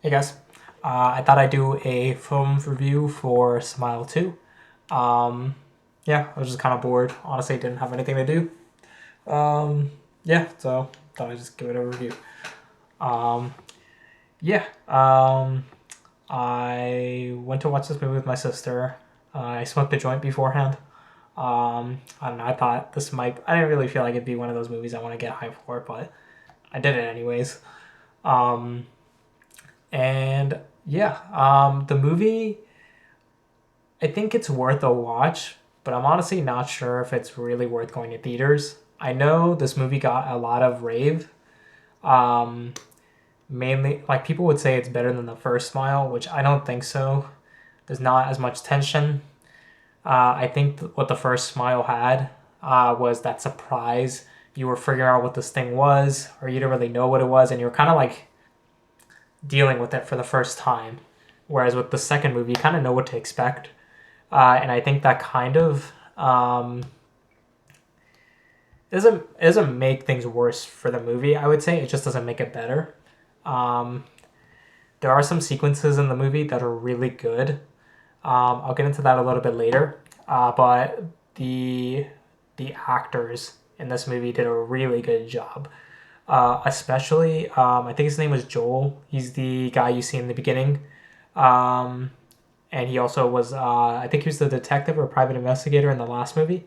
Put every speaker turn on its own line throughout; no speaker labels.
Hey guys, I thought I'd do a film review for Smile 2. Um, yeah, I was just kind of bored. Honestly, didn't have anything to do. Yeah, so thought I'd just give it a review. Um, yeah, I went to watch this movie with my sister. I smoked a joint beforehand. I don't know, I thought this might, I didn't really feel like it'd be one of those movies I want to get high for, but I did it anyways. Um, and yeah, the movie I think it's worth a watch, but I'm honestly not sure if it's really worth going to theaters. I know this movie got a lot of rave. Um, Mainly, like people would say it's better than the first Smile, which I don't think so. There's not as much tension. I think what the first Smile had was that surprise. You were figuring out what this thing was, or you didn't really know what it was, and you were kind of like dealing with it for the first time. Whereas with the second movie, you kind of know what to expect. And I think that kind of doesn't make things worse for the movie. I would say it just doesn't make it better. Um, there are some sequences in the movie that are really good. I'll get into that a little bit later. But the the actors in this movie did a really good job. Especially, I think his name was Joel. He's the guy you see in the beginning. Um, and he also was, I think he was the detective or private investigator in the last movie.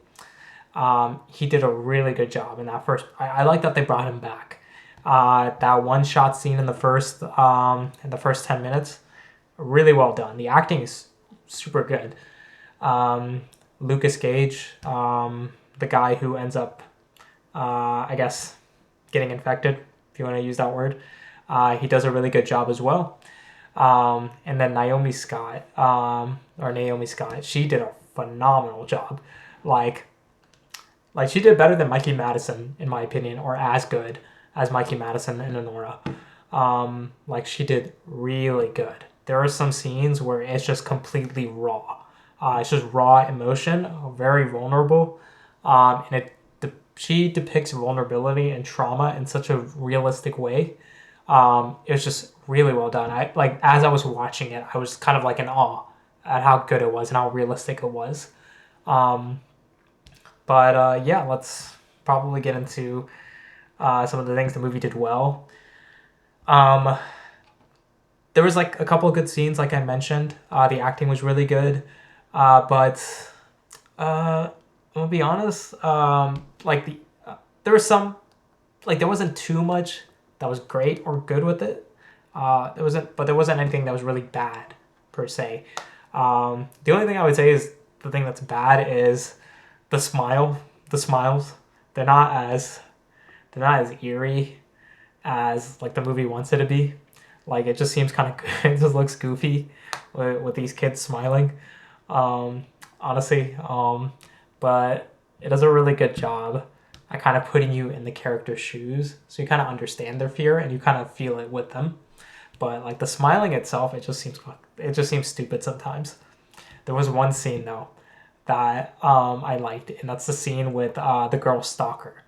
He did a really good job in that first. I like that they brought him back. That one shot scene in the first 10 minutes, really well done. The acting is super good. Um, Lucas Gage, the guy who ends up, I guess, getting infected, if you want to use that word, he does a really good job as well. And then Naomi Scott, she did a phenomenal job. Like like she did better than Mikey Madison, in my opinion, or as good as Mikey Madison and Honora. Like she did really good. There are some scenes where it's just completely raw. It's just raw emotion, very vulnerable, and she depicts vulnerability and trauma in such a realistic way. It was just really well done. I like as I was watching it, I was kind of like in awe at how good it was and how realistic it was. Um, but yeah, let's probably get into some of the things the movie did well. Um, there was like a couple of good scenes, like I mentioned. The acting was really good, but I'm gonna be honest. Like there was some like there wasn't too much that was great or good with it. There wasn't anything that was really bad per se. The only thing I would say is the thing that's bad is the smile, the smiles. They're not as they're not as eerie as like the movie wants it to be. Like it just seems kind of it just looks goofy with these kids smiling. Um, Honestly, but it does a really good job at kind of putting you in the character's shoes, so you kind of understand their fear and you kind of feel it with them. But like the smiling itself, it just seems stupid sometimes. There was one scene though that I liked, and that's the scene with the girl stalker.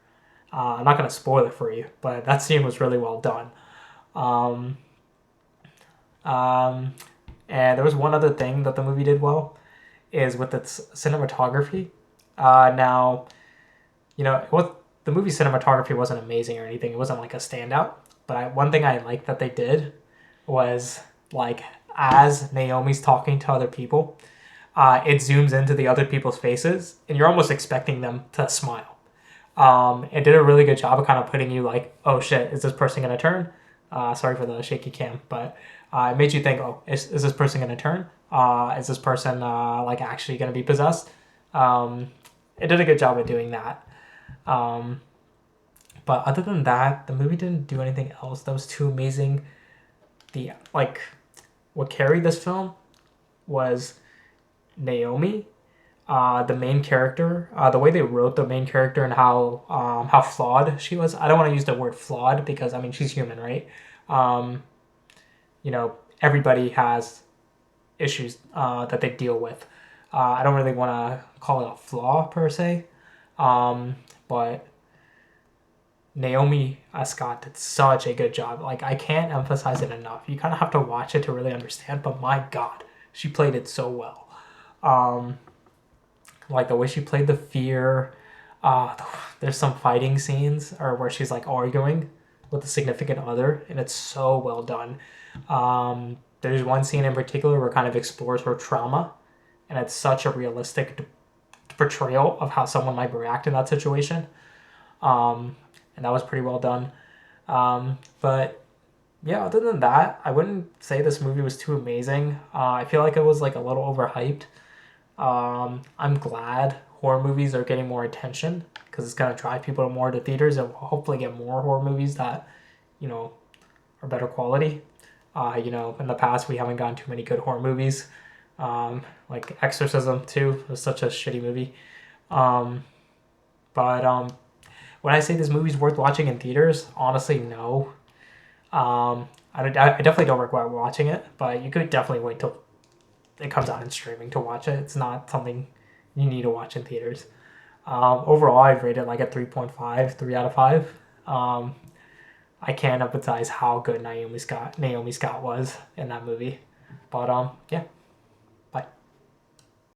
I'm not gonna spoil it for you, but that scene was really well done. Um, um, and there was one other thing that the movie did well is with its cinematography. Now, the movie cinematography wasn't amazing or anything. It wasn't like a standout. But one thing I liked that they did was like as Naomi's talking to other people, it zooms into the other people's faces, and you're almost expecting them to smile. It did a really good job of kind of putting you like, oh shit, is this person gonna turn? Sorry for the shaky cam, but it made you think, oh, is this person gonna turn? Is this person like actually gonna be possessed? Um, it did a good job of doing that. Um, but other than that, the movie didn't do anything else that was too amazing. The like what carried this film was Naomi, the main character, the way they wrote the main character and how flawed she was. I don't want to use the word flawed because I mean she's human, right? Um, Everybody has issues that they deal with. I don't really want to call it a flaw per se, but Naomi Scott did such a good job. Like, I can't emphasize it enough. You kind of have to watch it to really understand, but my God, she played it so well. Um, like the way she played the fear. Uh, there's some fighting scenes or where she's like arguing with a significant other, and it's so well done. There's one scene in particular where it kind of explores her trauma, and it's such a realistic portrayal of how someone might react in that situation. And that was pretty well done. But yeah, other than that, I wouldn't say this movie was too amazing. I feel like it was like a little overhyped. I'm glad horror movies are getting more attention because it's gonna drive people more to theaters and hopefully get more horror movies that, you know, are better quality. In the past we haven't gotten too many good horror movies. Like Exorcism 2 was such a shitty movie. Um, but when I say this movie's worth watching in theaters, honestly, no. I definitely don't regret watching it, but you could definitely wait till it comes out in streaming to watch it. It's not something you need to watch in theaters. Overall, I'd rate it like a 3.5, 3 out of 5. I can't emphasize how good Naomi Scott was in that movie. But yeah,